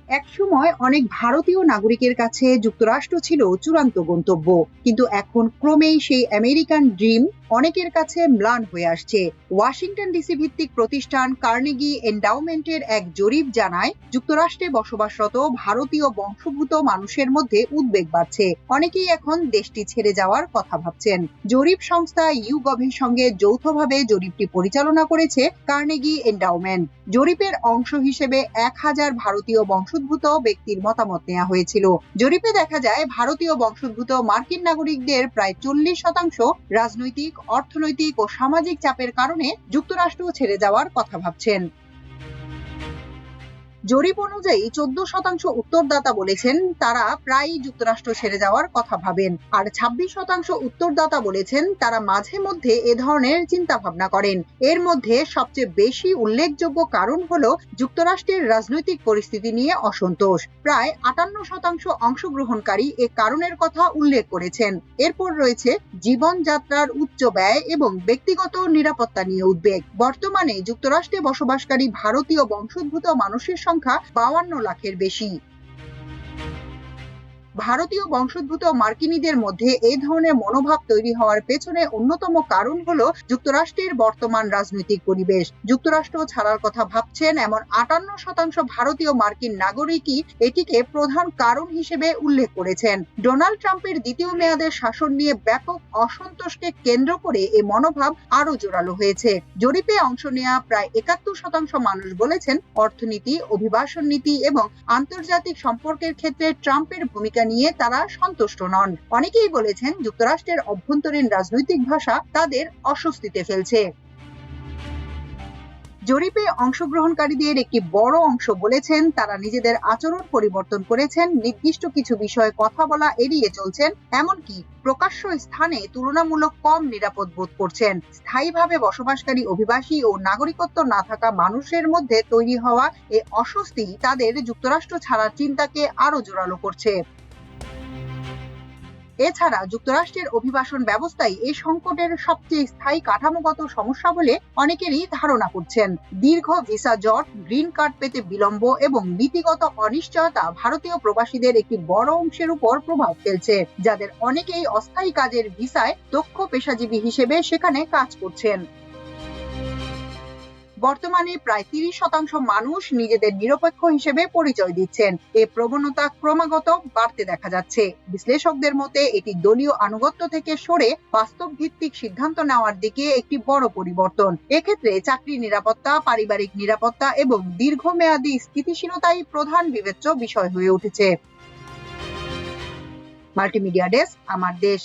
একসময় অনেক ভারতীয় নাগরিকের কাছে যুক্তরাষ্ট্র ছিল চূড়ান্ত গন্তব্য, কিন্তু এখন ক্রমেই সেই আমেরিকান ড্রিম অনেকের কাছে ম্লান হয়ে আসছে। ওয়াশিংটন ডিসি ভিত্তিক প্রতিষ্ঠান কার্নেগি এন্ডাওমেন্টের এক জরিপ জানায়, যুক্তরাষ্ট্রে বসবাসরত ভারতীয় বংশোদ্ভূত মানুষের মধ্যে উদ্বেগ বাড়ছে। অনেকেই এখন দেশটি ছেড়ে যাওয়ার কথা ভাবছেন। জরিপ সংস্থা ইউগভের সঙ্গে যৌথভাবে জরিপটি পরিচালনা করেছে কার্নেগি এন্ডাওমেন্ট। জরিপের অংশ হিসেবে 1000 ভারতীয় বংশোদ্ভূত ব্যক্তির মতামত নেওয়া হয়েছিল। জরিপে দেখা যায়, ভারতীয় বংশোদ্ভূত মার্কিন নাগরিকদের প্রায় 40% রাজনৈতিক, অর্থনৈতিক ও সামাজিক চাপের কারণে যুক্তরাষ্ট্র ছেড়ে যাওয়ার কথা ভাবছেন। জরিপ অনুযায়ী 14% উত্তরদাতা বলেছেন তারা প্রায়ই যুক্তরাষ্ট্র ছেড়ে যাওয়ার কথা ভাবেন, আর 26% উত্তরদাতা বলেছেন তারা মাঝে মধ্যে এ ধরনের চিন্তা ভাবনা করেন। এর মধ্যে সবচেয়ে বেশি উল্লেখযোগ্য কারণ হলো যুক্তরাষ্ট্রের রাজনৈতিক পরিস্থিতি নিয়ে অসন্তোষ। প্রায় 58% অংশগ্রহণকারী এ কারণের কথা উল্লেখ করেছেন। এরপর রয়েছে জীবনযাত্রার উচ্চ ব্যয় এবং ব্যক্তিগত নিরাপত্তা নিয়ে উদ্বেগ। বর্তমানে যুক্তরাষ্ট্রে বসবাসকারী ভারতীয় বংশোদ্ভূত মানুষের সংখ্যা 52 লাখের বেশি। ভারতীয় বংশোদ্ভূত মার্কিনীদের মধ্যে এই ধরনের মনোভাব তৈরি হওয়ার পেছনে অন্যতম কারণ হলো যুক্তরাষ্ট্রের বর্তমান রাজনৈতিক পরিবেশ। যুক্তরাষ্ট্র ছাড়ার কথা ভাবছেন এমন 58% ভারতীয় মার্কিন নাগরিকই এটিকে প্রধান কারণ হিসেবে উল্লেখ করেছেন। ডোনাল্ড ট্রাম্পের দ্বিতীয় মেয়াদের শাসন নিয়ে ব্যাপক অসন্তোষকে কেন্দ্র করে এই মনোভাব আরো জোরালো হয়েছে। জরিপে অংশ নেওয়া প্রায় 71% মানুষ বলেছেন অর্থনীতি, অভিবাসন নীতি এবং আন্তর্জাতিক সম্পর্কের ক্ষেত্রে ট্রাম্পের ভূমিকা নিয়ে তারা সন্তুষ্ট নন। অনেকেই বলেছেন যুক্তরাষ্ট্রের অভ্যন্তরীণ রাজনৈতিক ভাষা তাদের অস্বস্তিতে ফেলছে। জরিপে অংশগ্রহণকারীদের একটি বড় অংশ বলেছেন তারা নিজেদের আচরণ পরিবর্তন করেছেন, নির্দিষ্ট কিছু বিষয়ে কথা বলা এড়িয়ে চলছেন, এমনকি প্রকাশ্য স্থানে তুলনামূলক কম নিরাপদ বোধ করছেন। স্থায়ীভাবে বসবাসকারী অভিবাসী ও নাগরিকত্ব না থাকা মানুষের মধ্যে তৈরি হওয়া এই অস্বস্তি তাদের যুক্তরাষ্ট্র ছাড়ার চিন্তাকে আরো জোরালো করছে। এছাড়া যুক্তরাষ্ট্রের অভিবাসন ব্যবস্থাই এই সংকটের সবচেয়ে স্থায়ী কাঠামোগত সমস্যা বলে অনেকেরই ধারণা করছেন। দীর্ঘ ভিসা জট, গ্রিন কার্ড পেতে বিলম্ব এবং নীতিগত অনিশ্চয়তা ভারতীয় প্রবাসীদের একটি বড় অংশের উপর প্রভাব ফেলছে, যাদের অনেকেই অস্থায়ী কাজের ভিসায় দক্ষ পেশাজীবী হিসেবে সেখানে কাজ করছেন। বর্তমানে প্রায় 30% মানুষ নিজেদের নিরপেক্ষ হিসেবে পরিচয় দিচ্ছেন। এই প্রবণতা ক্রমাগত বাড়তে দেখা যাচ্ছে। বিশ্লেষকদের মতে এটি দলীয় আনুগত্য থেকে সরে বাস্তব ভিত্তিক সিদ্ধান্ত নেওয়ার দিকে একটি বড় পরিবর্তন। এক্ষেত্রে চাকরির নিরাপত্তা, পারিবারিক নিরাপত্তা এবং দীর্ঘমেয়াদী স্থিতিশীলতাই প্রধান বিবেচ্য বিষয় হয়ে উঠেছে। মাল্টিমিডিয়া ডেস্ক, আমার দেশ।